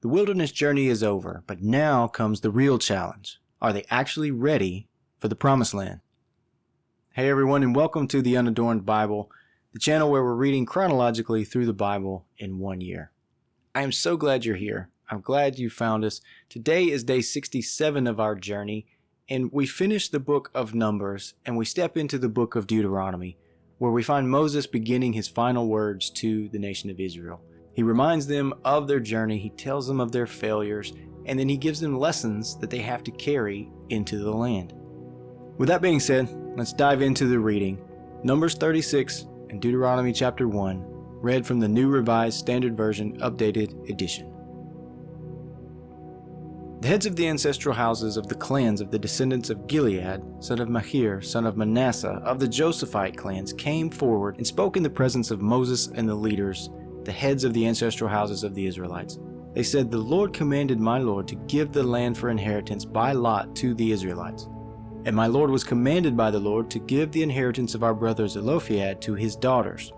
The wilderness journey is over, but now comes the real challenge. Are they actually ready for the promised land? Hey everyone, and welcome to the Unadorned Bible, the channel where we're reading chronologically through the Bible in 1 year. I am so glad you're here. I'm glad you found us. Today is day 67 of our journey, and we finish the book of Numbers and we step into the book of Deuteronomy, where we find Moses beginning his final words to the nation of Israel. He reminds them of their journey, he tells them of their failures, and then he gives them lessons that they have to carry into the land. With that being said, let's dive into the reading. Numbers 36 and Deuteronomy chapter 1, read from the New Revised Standard Version Updated Edition. The heads of the ancestral houses of the clans of the descendants of Gilead, son of Machir, son of Manasseh, of the Josephite clans, came forward and spoke in the presence of Moses and the leaders, the heads of the ancestral houses of the Israelites. They said, "The Lord commanded my Lord to give the land for inheritance by lot to the Israelites. And my Lord was commanded by the Lord to give the inheritance of our brother Zelophehad to his daughters.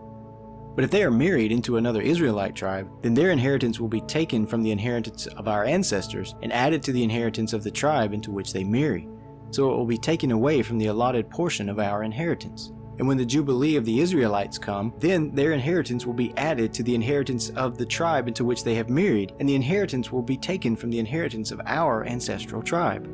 But if they are married into another Israelite tribe, then their inheritance will be taken from the inheritance of our ancestors and added to the inheritance of the tribe into which they marry. So it will be taken away from the allotted portion of our inheritance. And when the Jubilee of the Israelites come, then their inheritance will be added to the inheritance of the tribe into which they have married, and the inheritance will be taken from the inheritance of our ancestral tribe."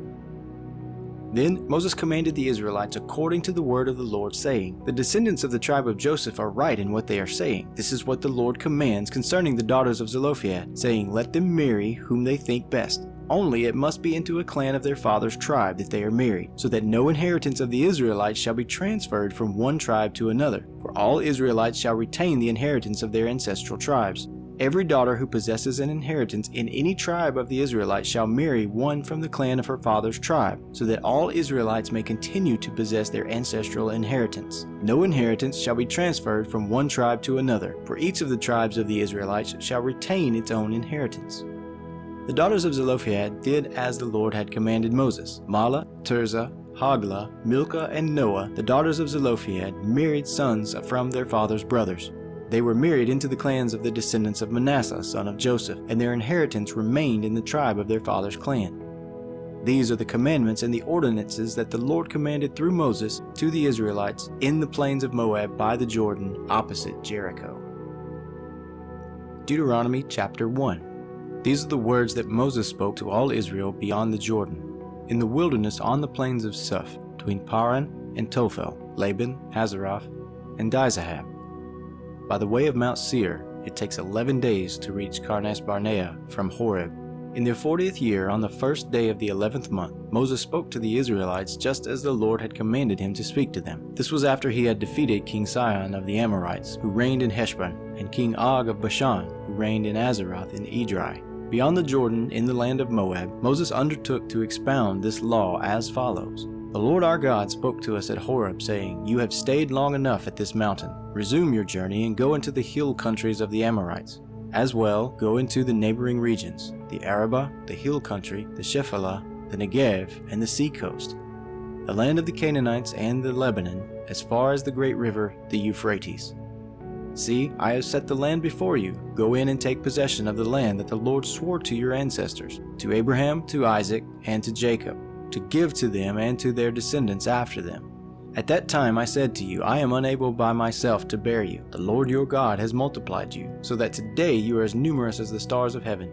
Then Moses commanded the Israelites according to the word of the Lord, saying, "The descendants of the tribe of Joseph are right in what they are saying. This is what the Lord commands concerning the daughters of Zelophehad, saying, let them marry whom they think best. Only it must be into a clan of their father's tribe that they are married, so that no inheritance of the Israelites shall be transferred from one tribe to another. For all Israelites shall retain the inheritance of their ancestral tribes. Every daughter who possesses an inheritance in any tribe of the Israelites shall marry one from the clan of her father's tribe, so that all Israelites may continue to possess their ancestral inheritance. No inheritance shall be transferred from one tribe to another, for each of the tribes of the Israelites shall retain its own inheritance." The daughters of Zelophehad did as the Lord had commanded Moses. Mahlah, Tirzah, Hoglah, Milcah, and Noah, the daughters of Zelophehad, married sons from their father's brothers. They were married into the clans of the descendants of Manasseh, son of Joseph, and their inheritance remained in the tribe of their father's clan. These are the commandments and the ordinances that the Lord commanded through Moses to the Israelites in the plains of Moab by the Jordan, opposite Jericho. Deuteronomy chapter 1. These are the words that Moses spoke to all Israel beyond the Jordan, in the wilderness on the plains of Suph, between Paran and Tophel, Laban, Hazeroth, and Dizahab. By the way of Mount Seir, it takes 11 days to reach Karnes Barnea from Horeb. In their 40th year, on the first day of the 11th month, Moses spoke to the Israelites just as the Lord had commanded him to speak to them. This was after he had defeated King Sihon of the Amorites, who reigned in Heshbon, and King Og of Bashan, who reigned in Azeroth in Edrei. Beyond the Jordan, in the land of Moab, Moses undertook to expound this law as follows. "The Lord our God spoke to us at Horeb, saying, You have stayed long enough at this mountain. Resume your journey and go into the hill countries of the Amorites. As well, go into the neighboring regions, the Arabah, the hill country, the Shephelah, the Negev, and the sea coast, the land of the Canaanites and the Lebanon, as far as the great river, the Euphrates. See, I have set the land before you. Go in and take possession of the land that the Lord swore to your ancestors, to Abraham, to Isaac, and to Jacob, to give to them and to their descendants after them. At that time I said to you, I am unable by myself to bear you. The Lord your God has multiplied you, so that today you are as numerous as the stars of heaven.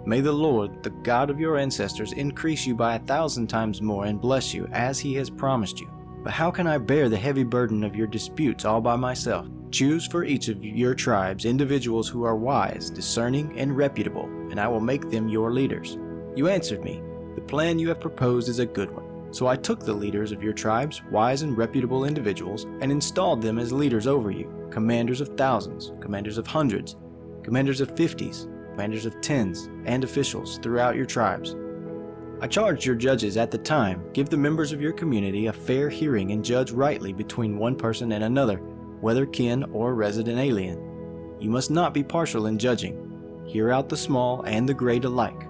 May the Lord, the God of your ancestors, increase you by 1,000 times more and bless you, as he has promised you. But how can I bear the heavy burden of your disputes all by myself? Choose for each of your tribes individuals who are wise, discerning, and reputable, and I will make them your leaders." You answered me, "The plan you have proposed is a good one." So I took the leaders of your tribes, wise and reputable individuals, and installed them as leaders over you, commanders of thousands, commanders of hundreds, commanders of 50s, commanders of 10s, and officials throughout your tribes. I charged your judges at the time, give the members of your community a fair hearing and judge rightly between one person and another, whether kin or resident alien. You must not be partial in judging. Hear out the small and the great alike.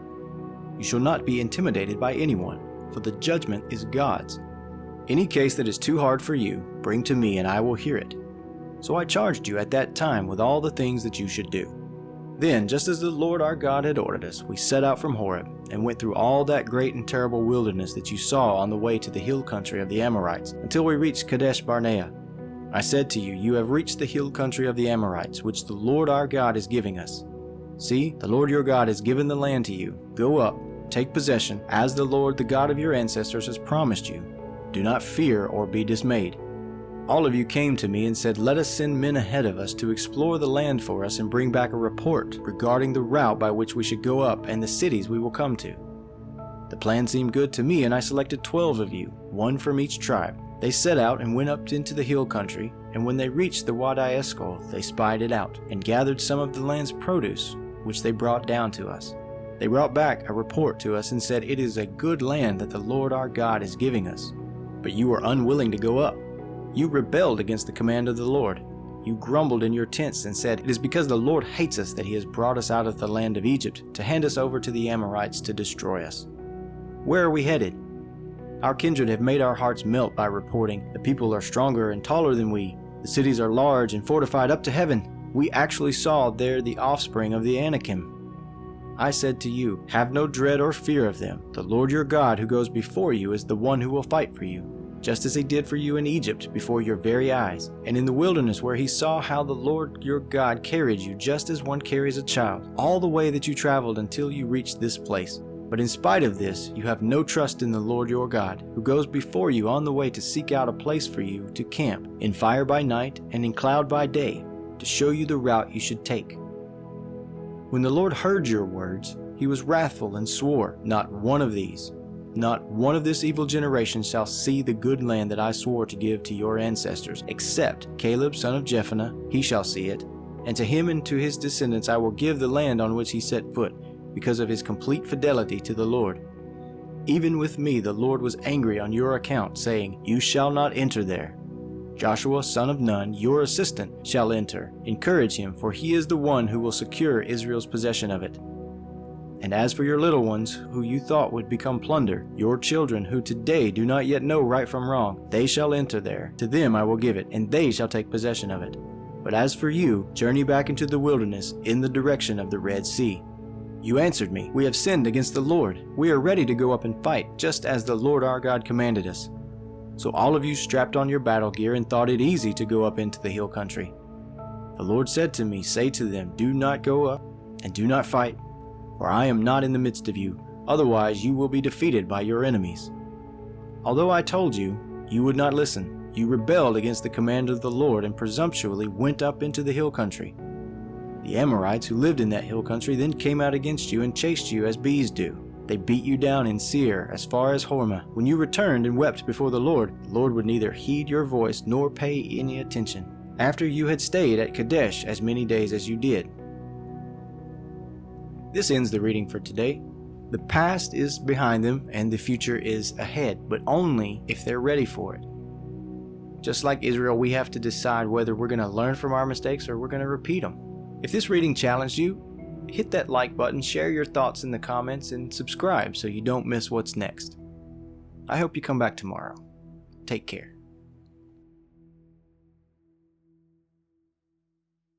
You shall not be intimidated by anyone, for the judgment is God's. Any case that is too hard for you, bring to me and I will hear it. So I charged you at that time with all the things that you should do. Then, just as the Lord our God had ordered us, we set out from Horeb, and went through all that great and terrible wilderness that you saw on the way to the hill country of the Amorites, until we reached Kadesh Barnea. I said to you, you have reached the hill country of the Amorites, which the Lord our God is giving us. See, the Lord your God has given the land to you. Go up, take possession, as the Lord, the God of your ancestors, has promised you. Do not fear or be dismayed. All of you came to me and said, let us send men ahead of us to explore the land for us and bring back a report regarding the route by which we should go up and the cities we will come to. The plan seemed good to me, and I selected 12 of you, one from each tribe. They set out and went up into the hill country, and when they reached the Wadi Eshcol, they spied it out, and gathered some of the land's produce, which they brought down to us. They brought back a report to us and said, it is a good land that the Lord our God is giving us. But you were unwilling to go up. You rebelled against the command of the Lord. You grumbled in your tents and said, it is because the Lord hates us that he has brought us out of the land of Egypt to hand us over to the Amorites to destroy us. Where are we headed? Our kindred have made our hearts melt by reporting, the people are stronger and taller than we. The cities are large and fortified up to heaven. We actually saw there the offspring of the Anakim. I said to you, have no dread or fear of them. The Lord your God who goes before you is the one who will fight for you, just as he did for you in Egypt before your very eyes, and in the wilderness where he saw how the Lord your God carried you just as one carries a child, all the way that you traveled until you reached this place. But in spite of this, you have no trust in the Lord your God, who goes before you on the way to seek out a place for you to camp, in fire by night and in cloud by day, to show you the route you should take. When the Lord heard your words, he was wrathful and swore, not one of this evil generation shall see the good land that I swore to give to your ancestors, except Caleb son of Jephunneh, he shall see it, and to him and to his descendants I will give the land on which he set foot, because of his complete fidelity to the Lord. Even with me the Lord was angry on your account, saying, you shall not enter there. Joshua son of Nun, your assistant, shall enter. Encourage him, for he is the one who will secure Israel's possession of it. And as for your little ones, who you thought would become plunder, your children who today do not yet know right from wrong, they shall enter there. To them I will give it, and they shall take possession of it. But as for you, journey back into the wilderness in the direction of the Red Sea. You answered me, we have sinned against the Lord. We are ready to go up and fight, just as the Lord our God commanded us. So all of you strapped on your battle gear and thought it easy to go up into the hill country. The Lord said to me, say to them, do not go up and do not fight, for I am not in the midst of you, otherwise you will be defeated by your enemies. Although I told you, you would not listen. You rebelled against the command of the Lord and presumptuously went up into the hill country. The Amorites who lived in that hill country then came out against you and chased you as bees do. They beat you down in Seir as far as Hormah. When you returned and wept before the Lord would neither heed your voice nor pay any attention, after you had stayed at Kadesh as many days as you did. This ends the reading for today. The past is behind them and the future is ahead, but only if they're ready for it. Just like Israel, we have to decide whether we're going to learn from our mistakes or we're going to repeat them. If this reading challenged you, hit that like button, share your thoughts in the comments, and subscribe so you don't miss what's next. I hope you come back tomorrow. Take care.